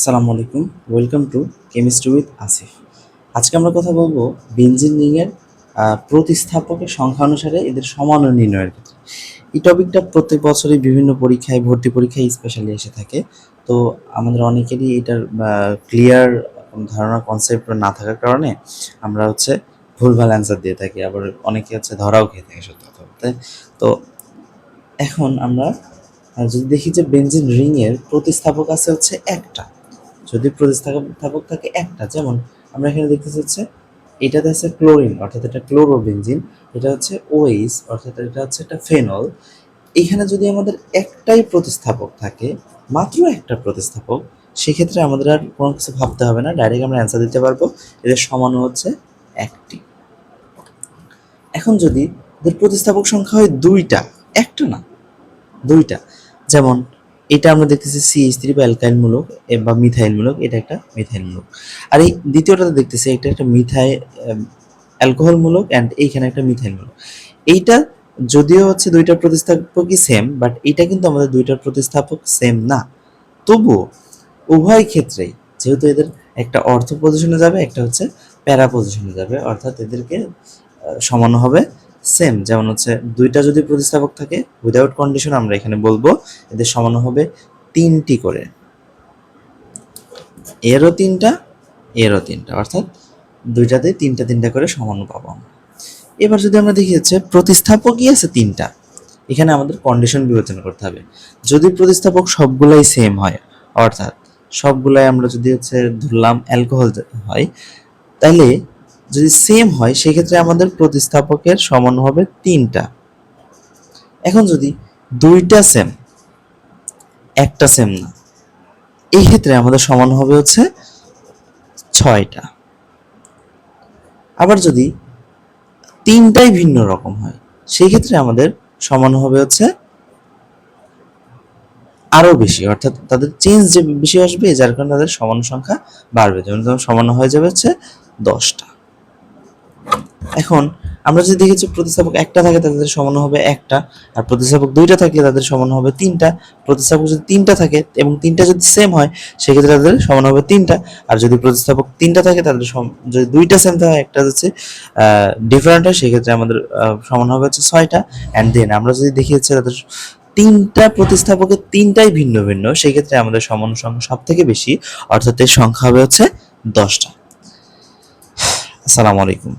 আসসালামু আলাইকুম, welcome to chemistry with Asif. আজকে আমরা কথা বলবো বেনজিন রিংয়ের প্রতিস্থাপকের সংখ্যা অনুসারে এদের সমানু নির্ণয়ের ক্ষেত্রে। এই টপিকটা প্রত্যেক বছরই বিভিন্ন পরীক্ষায়, ভর্তি পরীক্ষায় স্পেশালি এসে থাকে। তো আমাদের অনেকেরই এটার ক্লিয়ার ধারণা, কনসেপ্ট না থাকার কারণে আমরা ভুলভাল অ্যান্সার দিয়ে থাকি, আবার অনেকে ধরাও খেয়ে থাকে সত্যি কথা বলতে। তো এখন আমরা যদি দেখি যে বেনজিন রিংয়ের প্রতিস্থাপক আছে একটা, যদি প্রতিস্থাপক থাকে একটা, যেমন আমরা এখানে দেখতেছি এটাতে আছে ক্লোরিন, অর্থাৎ এটা ক্লোরোবেনজিন, এটা ওএইচ, অর্থাৎ এটা একটা ফেনল। এখানে যদি আমাদের একটাই প্রতিস্থাপক থাকে, মাত্র একটা প্রতিস্থাপক, সেক্ষেত্রে আমাদের আর কোনো কিছু ভাবতে হবে না, ডাইরেক্ট আমরা অ্যান্সার দিতে পারবো। এদের সমান একটি। এখন যদি এদের প্রতিস্থাপক সংখ্যা হয় দুইটা, একটা না দুইটা, যেমন এটা আমরা দেখতেছি CH3 বা অ্যালকাইল মূলক বা মিথাইল মূলক, এটা একটা মিথাইল মূলক। আর এই দ্বিতীয়টাতে দেখতেছি এটা একটা মিথাইল অ্যালকোহল মূলক, অ্যান্ড এইখানে একটা মিথাইল মূলক। এইটা যদিও দুইটার প্রতিস্থাপকই সেম, বাট এটা কিন্তু আমাদের দুইটার প্রতিস্থাপক সেম না। তবুও উভয় ক্ষেত্রেই যেহেতু এদের একটা অর্থ পজিশনে যাবে, একটা প্যারা পজিশনে যাবে, অর্থাৎ এদেরকে সমানো হবে সেম। যেমন দুইটা যদি প্রতিস্থাপক থাকে উইদাউট কন্ডিশন, আমরা এখানে বলবো এদের সমানো হবে তিনটি করে, এরও তিনটা, এরও তিনটা, অর্থাৎ দুইটাতে তিনটা তিনটা করে সমানো পাবো আমরা। এবার যদি আমরা দেখি প্রতিস্থাপকই আছে তিনটা, এখানে আমাদের কন্ডিশন বিবেচনা করতে হবে। যদি প্রতিস্থাপক সবগুলাই সেম হয়, অর্থাৎ সবগুলাই আমরা যদি ধরলাম অ্যালকোহল হয়, তাহলে যদি সেম হয় সেক্ষেত্রে আমাদের প্রতিস্থাপকের সমান হবে তিনটা। এখন যদি দুইটা সেম, একটা সেম না, এই ক্ষেত্রে আমাদের সমান হবে ছয়টা। আবার যদি তিনটাই ভিন্ন রকম হয়, সেই ক্ষেত্রে আমাদের সমান হবে আরো বেশি, অর্থাৎ তাদের চেঞ্জ যে বেশি আসবে, যার কারণে তাদের সমান সংখ্যা বাড়বে। যেমন সমান হয়ে যাবে 10টা। এখন আমরা যদি দেখি প্রতিস্থাপক একটা থাকে তাদের সমান হবে একটা, আর প্রতিস্থাপক দুইটা থাকলে তাদের সমান হবে তিনটা। প্রতিস্থাপক যদি তিনটা থাকে এবং তিনটা যদি সেম হয়, সেক্ষেত্রে তাদের সমান হবে তিনটা। আর যদি প্রতিস্থাপক তিনটা থাকে তাদের যদি দুইটা সেম থাকে, একটা ডিফারেন্ট হয়, সেক্ষেত্রে আমাদের সমান হবে ছয়টা। অ্যান্ড দেন আমরা যদি দেখি তাদের তিনটা প্রতিস্থাপকের তিনটাই ভিন্ন ভিন্ন, সেক্ষেত্রে আমাদের সমান সংখ্যা সব থেকে বেশি, অর্থাৎ এর সংখ্যা হবে 10টা। আসসালামু আলাইকুম।